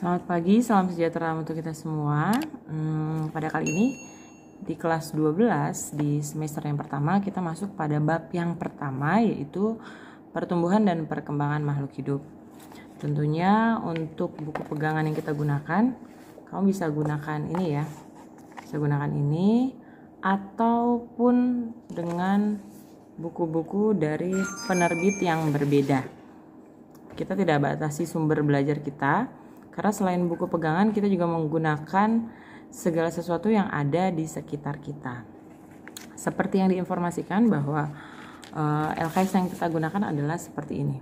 Selamat pagi, salam sejahtera untuk kita semua. Pada kali ini di kelas 12 di semester yang pertama kita masuk pada bab yang pertama, yaitu pertumbuhan dan perkembangan makhluk hidup. Tentunya untuk buku pegangan yang kita gunakan, kamu bisa gunakan ini ya. Bisa gunakan ini ataupun dengan buku-buku dari penerbit yang berbeda. Kita tidak batasi sumber belajar kita, karena selain buku pegangan kita juga menggunakan segala sesuatu yang ada di sekitar kita. Seperti yang diinformasikan bahwa LKS yang kita gunakan adalah seperti ini.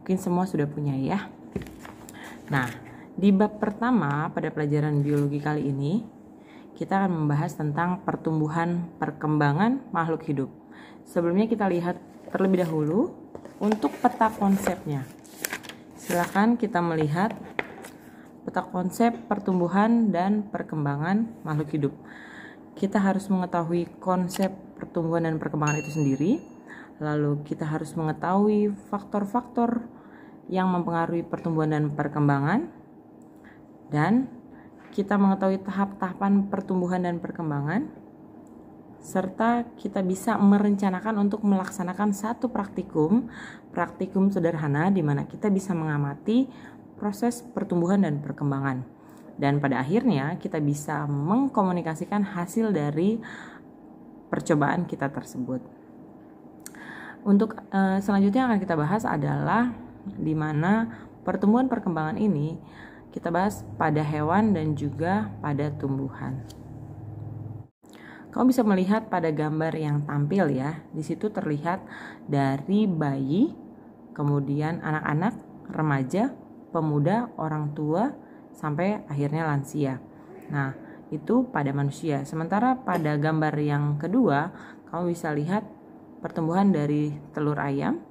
Mungkin semua sudah punya ya. Nah, di bab pertama pada pelajaran biologi kali ini kita akan membahas tentang pertumbuhan perkembangan makhluk hidup. Sebelumnya kita lihat terlebih dahulu untuk peta konsepnya. Silakan kita melihat peta konsep pertumbuhan dan perkembangan makhluk hidup. Kita harus mengetahui konsep pertumbuhan dan perkembangan itu sendiri. Lalu kita harus mengetahui faktor-faktor yang mempengaruhi pertumbuhan dan perkembangan. Dan kita mengetahui tahap-tahapan pertumbuhan dan perkembangan. Serta kita bisa merencanakan untuk melaksanakan satu praktikum sederhana di mana kita bisa mengamati proses pertumbuhan dan perkembangan. Dan pada akhirnya kita bisa mengkomunikasikan hasil dari percobaan kita tersebut. Untuk selanjutnya yang akan kita bahas adalah di mana pertumbuhan perkembangan ini kita bahas pada hewan dan juga pada tumbuhan. Kamu bisa melihat pada gambar yang tampil ya. Di situ terlihat dari bayi, kemudian anak-anak, remaja, pemuda, orang tua, sampai akhirnya lansia. Nah, itu pada manusia. Sementara pada gambar yang kedua, kamu bisa lihat pertumbuhan dari telur ayam,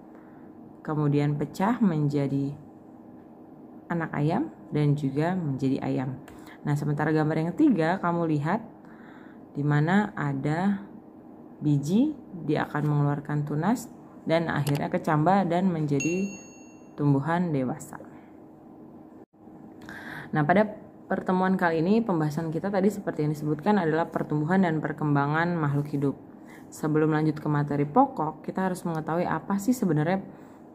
kemudian pecah menjadi anak ayam, dan juga menjadi ayam. Nah, sementara gambar yang ketiga, kamu lihat di mana ada biji, dia akan mengeluarkan tunas, dan akhirnya kecambah dan menjadi tumbuhan dewasa. Nah, pada pertemuan kali ini pembahasan kita tadi seperti yang disebutkan adalah pertumbuhan dan perkembangan makhluk hidup. Sebelum lanjut ke materi pokok, kita harus mengetahui apa sih sebenarnya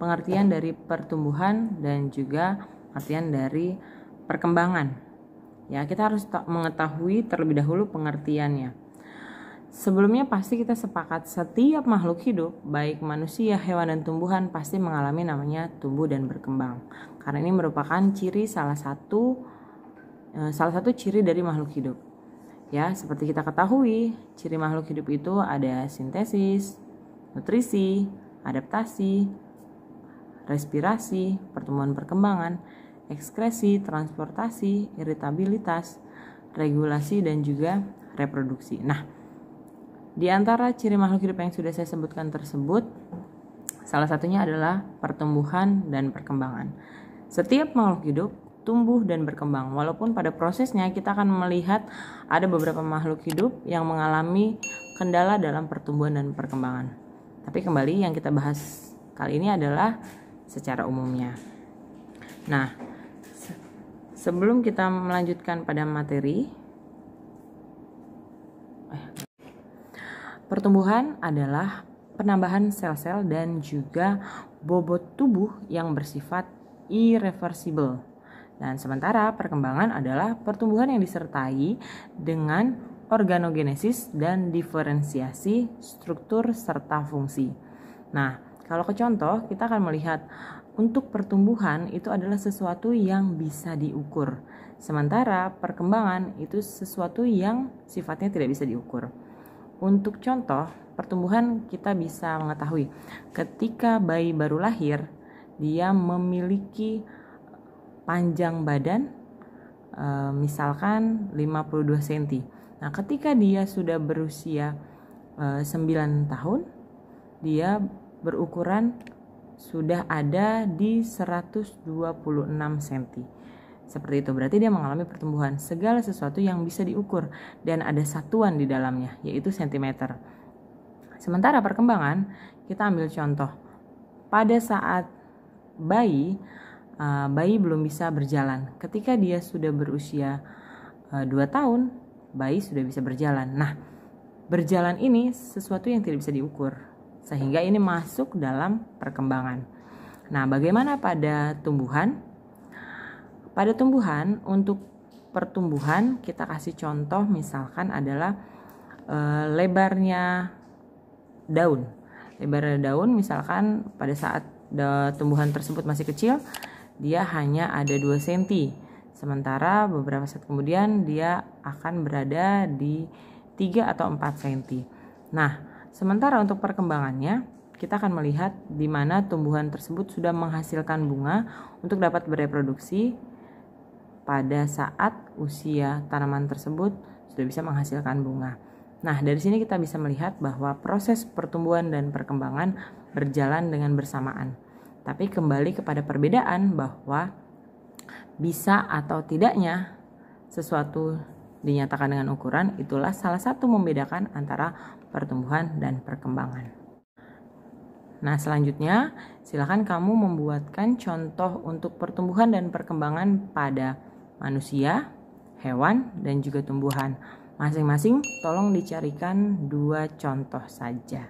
pengertian dari pertumbuhan dan juga artian dari perkembangan. Ya, kita harus mengetahui terlebih dahulu pengertiannya. Sebelumnya pasti kita sepakat setiap makhluk hidup, baik manusia, hewan, dan tumbuhan pasti mengalami namanya tumbuh dan berkembang. Karena ini merupakan salah satu ciri dari makhluk hidup. Ya, seperti kita ketahui, ciri makhluk hidup itu ada sintesis, nutrisi, adaptasi, respirasi, pertumbuhan perkembangan, ekskresi, transportasi, iritabilitas, regulasi, dan juga reproduksi. Nah, di antara ciri makhluk hidup yang sudah saya sebutkan tersebut, salah satunya adalah pertumbuhan dan perkembangan. Setiap makhluk hidup tumbuh dan berkembang, walaupun pada prosesnya kita akan melihat ada beberapa makhluk hidup yang mengalami kendala dalam pertumbuhan dan perkembangan. Tapi kembali yang kita bahas kali ini adalah secara umumnya. Nah, sebelum kita melanjutkan pada materi, pertumbuhan adalah penambahan sel-sel dan juga bobot tubuh yang bersifat irreversible. Dan sementara perkembangan adalah pertumbuhan yang disertai dengan organogenesis dan diferensiasi struktur serta fungsi. Nah, kalau ke contoh, kita akan melihat untuk pertumbuhan itu adalah sesuatu yang bisa diukur. Sementara perkembangan itu sesuatu yang sifatnya tidak bisa diukur. Untuk contoh, pertumbuhan kita bisa mengetahui ketika bayi baru lahir, dia memiliki panjang badan misalkan 52 cm. Nah, ketika dia sudah berusia 9 tahun, dia berukuran sudah ada di 126 cm. Seperti itu, berarti dia mengalami pertumbuhan. Segala sesuatu yang bisa diukur dan ada satuan di dalamnya, yaitu sentimeter. Sementara perkembangan, kita ambil contoh. Pada saat bayi bayi belum bisa berjalan. Ketika dia sudah berusia 2 tahun, bayi sudah bisa berjalan. Nah, berjalan ini sesuatu yang tidak bisa diukur, sehingga ini masuk dalam perkembangan. Nah, bagaimana pada tumbuhan? Pada tumbuhan, untuk pertumbuhan kita kasih contoh misalkan adalah lebarnya daun. Lebar daun misalkan pada saat tumbuhan tersebut masih kecil, dia hanya ada 2 cm. Sementara beberapa saat kemudian dia akan berada di 3 atau 4 cm. Nah, sementara untuk perkembangannya, kita akan melihat di mana tumbuhan tersebut sudah menghasilkan bunga untuk dapat bereproduksi pada saat usia tanaman tersebut sudah bisa menghasilkan bunga. Nah, dari sini kita bisa melihat bahwa proses pertumbuhan dan perkembangan berjalan dengan bersamaan. Tapi kembali kepada perbedaan bahwa bisa atau tidaknya sesuatu dinyatakan dengan ukuran, itulah salah satu membedakan antara pertumbuhan dan perkembangan. Nah, selanjutnya silakan kamu membuatkan contoh untuk pertumbuhan dan perkembangan pada manusia, hewan, dan juga tumbuhan. Masing-masing tolong dicarikan 2 contoh saja.